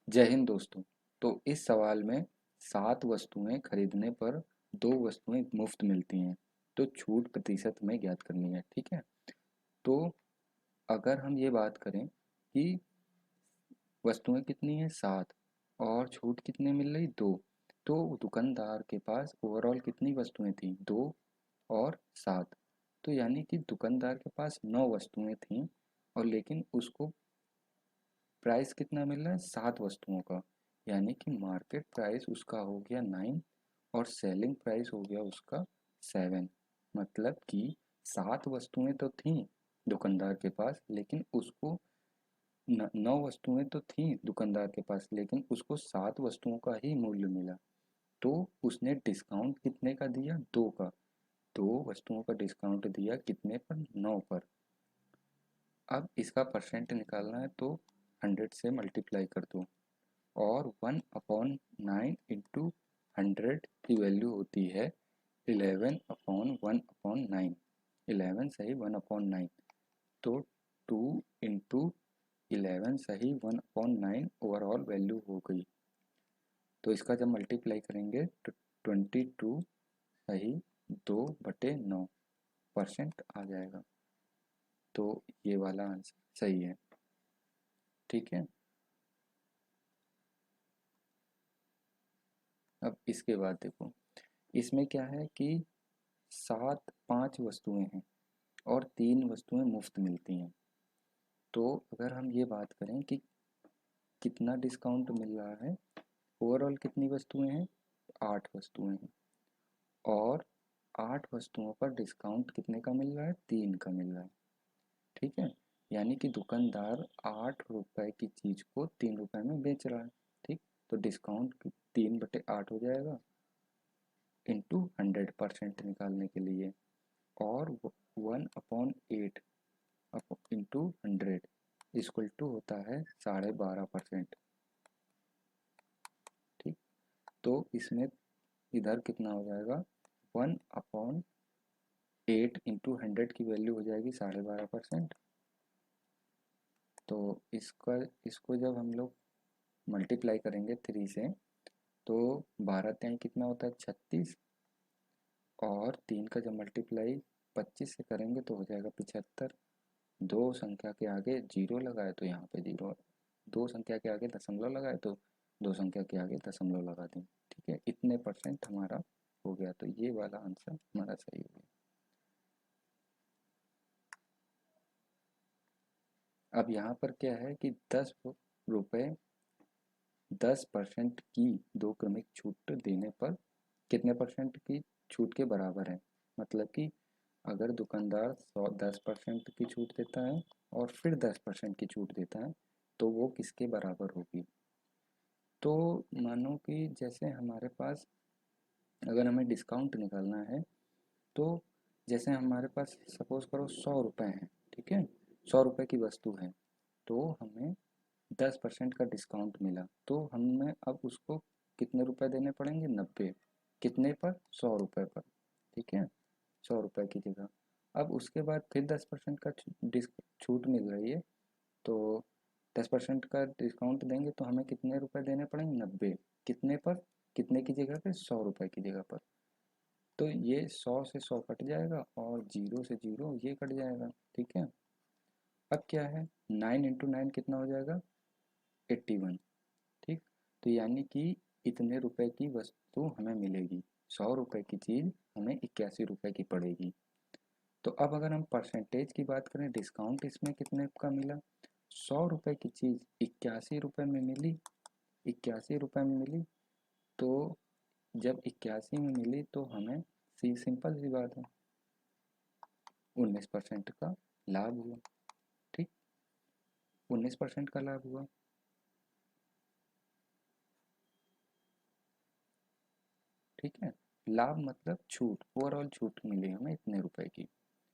जय हिंद दोस्तों। तो इस सवाल में 7 वस्तुएं खरीदने पर 2 वस्तुएं मुफ्त मिलती हैं। तो छूट प्रतिशत में ज्ञात करनी है, ठीक है। तो अगर हम ये बात करें कि वस्तुएं कितनी हैं 7 और छूट कितने मिल रही 2, तो दुकानदार के पास ओवरऑल कितनी वस्तुएं थी 2 और 7। तो यानी कि दुकानदार के पास 9 वस्तुएं थीं और लेकिन उसको प्राइस कितना मिल रहा है 7 वस्तुओं का। यानी कि मार्केट प्राइस उसका हो गया 9 और सेलिंग प्राइस हो गया उसका 7। मतलब कि 7 वस्तुएं तो थीं दुकानदार के पास, लेकिन उसको 9 वस्तुएं तो थीं दुकानदार के पास, लेकिन उसको 7 वस्तुओं का ही मूल्य मिला। तो उसने डिस्काउंट कितने का दिया 2 का। 2 वस्तुओं का डिस्काउंट दिया कितने पर 9 पर। अब इसका परसेंट निकालना है तो 100 से मल्टीप्लाई कर दो और 1/9 इंटू 100 की वैल्यू होती है 11/1/9। 11 सही 1/9, तो 2 इंटू 11 सही 1/9 ओवरऑल वैल्यू हो गई। तो इसका जब मल्टीप्लाई करेंगे तो 22 सही 2/9% आ जाएगा। तो ये वाला आंसर सही है, ठीक है। अब इसके बाद देखो, इसमें क्या है कि 5 वस्तुएं हैं और 3 वस्तुएं मुफ्त मिलती हैं। तो अगर हम ये बात करें कि कितना डिस्काउंट मिल रहा है, ओवरऑल कितनी वस्तुएं हैं 8 वस्तुएं हैं और 8 वस्तुओं पर डिस्काउंट कितने का मिल रहा है 3 का मिल रहा है, ठीक है। यानी कि दुकानदार 8 रुपए की चीज़ को 3 रुपए में बेच रहा है, ठीक। तो डिस्काउंट 3/8 हो जाएगा इंटू 100% निकालने के लिए, और 1/8 इंटू 100 इक्वल टू होता है 12.5%, ठीक। तो इसमें इधर कितना हो जाएगा 1/8 इंटू 100 की वैल्यू हो जाएगी 12.5%। तो इसका इसको जब हम लोग मल्टीप्लाई करेंगे 3 से, तो 12 तिहाई कितना होता है 36, और 3 का जब मल्टीप्लाई 25 से करेंगे तो हो जाएगा 75। दो संख्या के आगे जीरो लगाए तो यहाँ पे जीरो, दो संख्या के आगे दशमलव लगाए तो दो संख्या के आगे दशमलव लगा दें, ठीक है। इतने परसेंट हमारा हो गया, तो ये वाला आंसर हमारा सही हो गया। अब यहाँ पर क्या है कि 10 रुपये 10% की 2 क्रमिक छूट देने पर कितने परसेंट की छूट के बराबर है। मतलब कि अगर दुकानदार 10% की छूट देता है और फिर 10% की छूट देता है तो वो किसके बराबर होगी। तो मानो कि जैसे हमारे पास, अगर हमें डिस्काउंट निकालना है, तो जैसे हमारे पास सपोज करो 100 रुपये हैं, ठीक है। 100 रुपये की वस्तु है, तो हमें 10% का डिस्काउंट मिला, तो हमें अब उसको कितने रुपए देने पड़ेंगे 90। कितने पर 100 रुपये पर, ठीक है। 100 रुपये की जगह अब उसके बाद फिर 10% का छूट मिल रही है, तो 10% का डिस्काउंट देंगे तो हमें कितने रुपए देने पड़ेंगे 90। कितने पर, कितने की जगह पे 100 रुपये की जगह पर। तो ये 100 से 100 कट जाएगा और 0 से 0 ये कट जाएगा, ठीक है। अब क्या है 9 × 9 कितना हो जाएगा 81, ठीक। तो यानी कि इतने रुपए की वस्तु हमें मिलेगी, 100 रुपए की चीज़ हमें 81 रुपए की पड़ेगी। तो अब अगर हम परसेंटेज की बात करें, डिस्काउंट इसमें कितने का मिला, 100 रुपए की चीज़ 81 रुपए में मिली, 81 रुपए में मिली। तो जब 81 में मिली तो हमें सी सिंपल सी बात है 19% का लाभ हुआ, ठीक। 19% का लाभ हुआ, ठीक है। लाभ मतलब छूट, ओवरऑल छूट मिली हमें इतने रुपए की,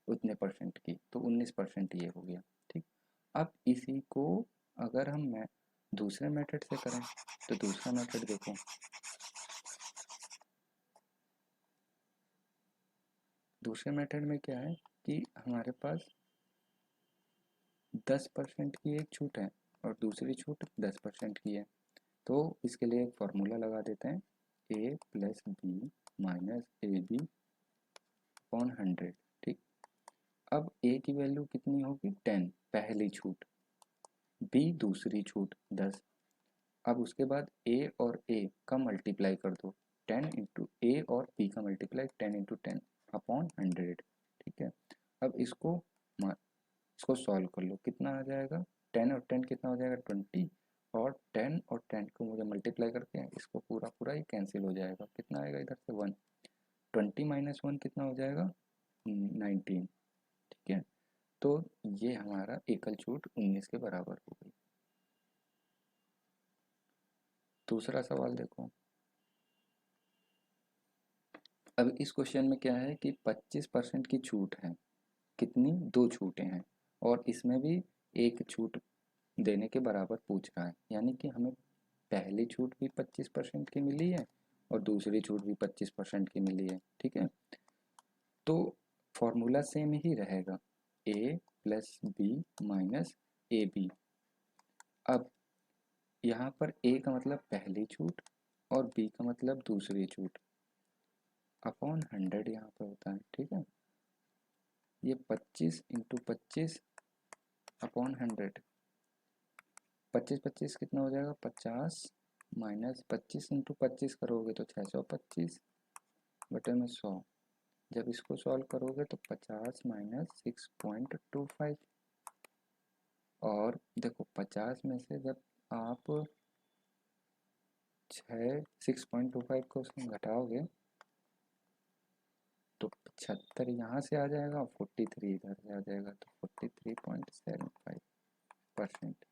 उतने परसेंट की, तो 19% ये हो गया, ठीक। अब इसी को अगर हम दूसरे मेथड से करें, तो दूसरा मेथड देखो, दूसरे मेथड में क्या है कि हमारे पास 10% की एक छूट है और दूसरी छूट 10% की है। तो इसके लिए एक फार्मूला लगा देते हैं, a plus B minus A B upon 100। ठीक, अब a की वैल्यू कितनी होगी 10 पहली छूट, b दूसरी छूट 10। अब उसके बाद a और a का मल्टीप्लाई कर दो, 10 इंटू ए और b का मल्टीप्लाई 10 इंटू 10 अपॉन 100। ठीक है, अब इसको सॉल्व कर लो, कितना आ जाएगा 10 और 10 कितना हो जाएगा 20, और 10 और 10 को मुझे मल्टीप्लाई करके इसको पूरा पूरा ही कैंसिल हो जाएगा, कितना आएगा इधर से 1, 20 माइनस 1 कितना हो जाएगा 19। ठीक है, तो ये हमारा एकल छूट 19 के बराबर हो गई। दूसरा सवाल देखो, अब इस क्वेश्चन में क्या है कि 25% की छूट है, कितनी, दो छूटें हैं, और इसमें भी एक छूट देने के बराबर पूछ रहा है, यानी कि हमें पहली छूट भी 25% की मिली है और दूसरी छूट भी 25% की मिली है। ठीक है, तो फॉर्मूला सेम ही रहेगा, a plus B minus A B. अब यहाँ पर a का मतलब पहली छूट और b का मतलब दूसरी छूट अपॉन 100 यहाँ पर होता है। ठीक है, ये 25 इंटू 25 अपॉन 100, 25 कितना हो जाएगा 50 माइनस 25 इंटू 25 करोगे तो 625 बटे में 100। जब इसको सॉल्व करोगे तो 50 माइनस 6.25, और देखो 50 में से जब आप 6.25 को उसमें घटाओगे तो 75 यहाँ से आ जाएगा, 43 इधर से आ जाएगा, तो 43.75%,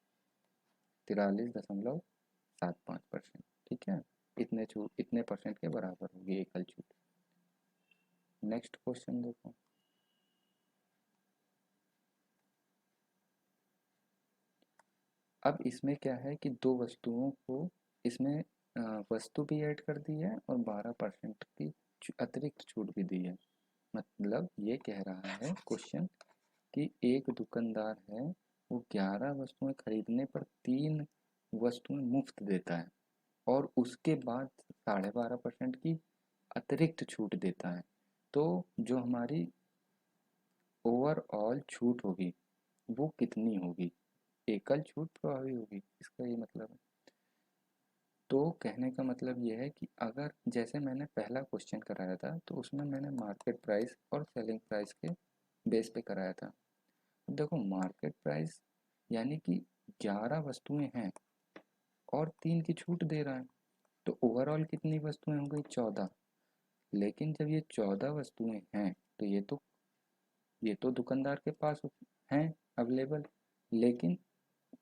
43.75%। ठीक है, इतने परसेंट के बराबर होगी एकल छूट। नेक्स्ट क्वेश्चन देखो, अब इसमें क्या है कि दो वस्तुओं को इसमें वस्तु भी ऐड कर दी है और 12% की अतिरिक्त छूट भी दी है। मतलब ये कह रहा है क्वेश्चन कि एक दुकानदार है, वो 11 वस्तुएं खरीदने पर 3 वस्तुएं मुफ्त देता है और उसके बाद 12.5% की अतिरिक्त छूट देता है। तो जो हमारी ओवरऑल छूट होगी वो कितनी होगी, एकल छूट प्रभावी होगी, इसका ये मतलब है। तो कहने का मतलब ये है कि अगर जैसे मैंने पहला क्वेश्चन कराया था तो उसमें मैंने मार्केट प्राइस और सेलिंग प्राइस के बेस पे कराया था। देखो मार्केट प्राइस यानी कि 11 वस्तुएं हैं और 3 की छूट दे रहा है, तो ओवरऑल कितनी वस्तुएं हो गई 14। लेकिन जब ये 14 वस्तुएं हैं तो ये तो दुकानदार के पास हैं अवेलेबल, लेकिन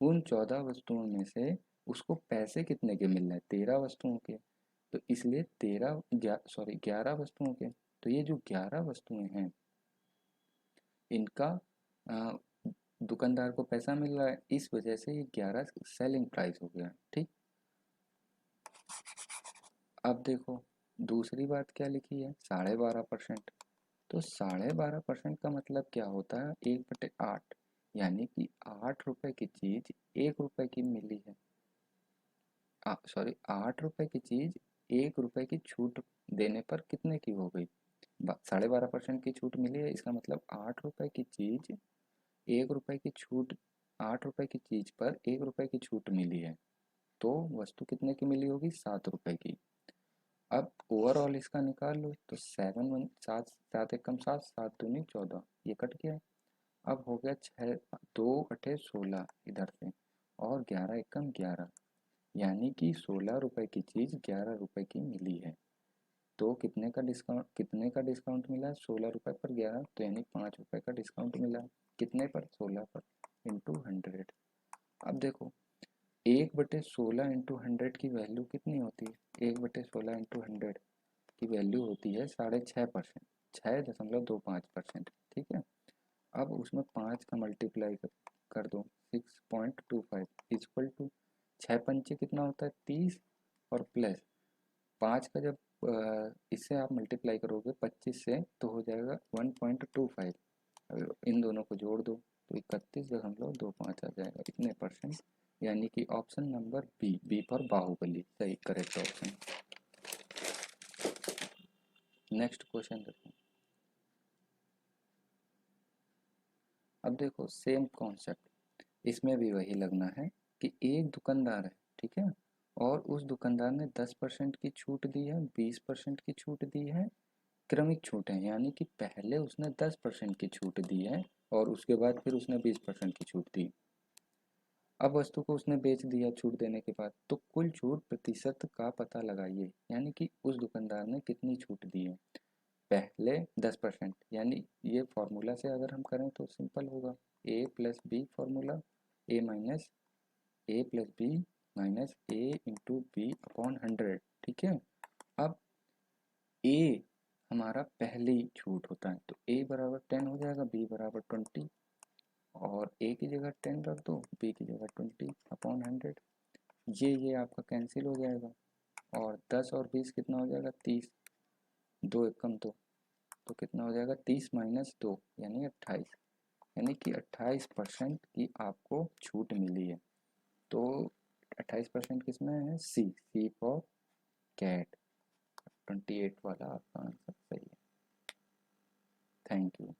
उन 14 वस्तुओं में से उसको पैसे कितने के मिल रहे हैं 13 वस्तुओं के, तो इसलिए 11 वस्तुओं के, तो ये जो 11 वस्तुएं हैं इनका आ, दुकानदार को पैसा मिल रहा है, इस वजह से ये 11 सेलिंग प्राइस हो गया। ठीक, अब देखो दूसरी बात क्या लिखी है 12.5%, तो 12.5% का मतलब क्या होता है 1/8, यानी कि 8 रुपए की चीज 1 रुपए की मिली है, 8 रुपए की चीज 1 रुपए की छूट देने पर कितने की हो गई, 12.5% की छूट मिली है, इसका मतलब 8 रुपए की चीज 1 रुपए की छूट, 8 रुपए की चीज पर 1 रुपए की छूट मिली है, तो वस्तु कितने की मिली होगी 7 रुपए की। अब ओवरऑल इसका निकाल लो तो 7 सात एकम 7, 7 दूनी 14, ये कट गया। अब हो गया 6, 2/16 इधर से, और 11 एकम 11, यानी कि 16 रुपए की चीज़ 11 रुपए की मिली है। तो कितने का डिस्काउंट मिला 16 रुपए पर 11, तो यानी 5 रुपए का डिस्काउंट मिला, कितने पर 16 पर, इंटू 100। अब देखो 1/16 इंटू 100 की वैल्यू कितनी होती है, 1/16 इंटू 100 की वैल्यू होती है 6.5%, 6.25%। ठीक है, अब उसमें 5 का मल्टीप्लाई कर दो 6.25 इक्वल टू 6 पंचे कितना होता है 30, और प्लस 5 का जब इससे आप मल्टीप्लाई करोगे 25 से तो हो जाएगा 1.25, इन दोनों को जोड़ दो तो 31.25 आ जाएगा, इतने परसेंट यानी कि option number B, B for Baahubali, सही करेक्ट ऑप्शन। नेक्स्ट क्वेश्चन देखो। अब देखो सेम कॉन्सेप्ट, इसमें भी वही लगना है कि एक दुकानदार है, ठीक है, और उस दुकानदार ने 10% की छूट दी है, 20% की छूट दी है, क्रमिक छूट है, यानी कि पहले उसने 10% की छूट दी है और उसके बाद फिर उसने 20% की छूट दी। अब वस्तु को उसने बेच दिया छूट देने के बाद, तो कुल छूट प्रतिशत का पता लगाइए, यानी कि उस दुकानदार ने कितनी छूट दी है। पहले 10%, यानी ये फॉर्मूला से अगर हम करें तो सिंपल होगा, ए प्लस बी फॉर्मूला, ए माइनस ए प्लस बी माइनस ए इंटू बी अपॉन 100, ठीक है। अब ए हमारा पहली छूट होता है, तो ए बराबर 10 हो जाएगा, बी बराबर 20, और ए की जगह 10 रख दो, बी की जगह 20 अपॉन 100। ये आपका कैंसिल हो जाएगा, और 10 और 20 कितना हो जाएगा, 30, दो एकम दो, तो कितना हो जाएगा 30 माइनस 2 यानी 28, यानी कि 28% की आपको छूट मिली है। तो 28% किसमें है, सी, सी फॉर कैट, 28 वाला आपका आंसर सही है। Thank you.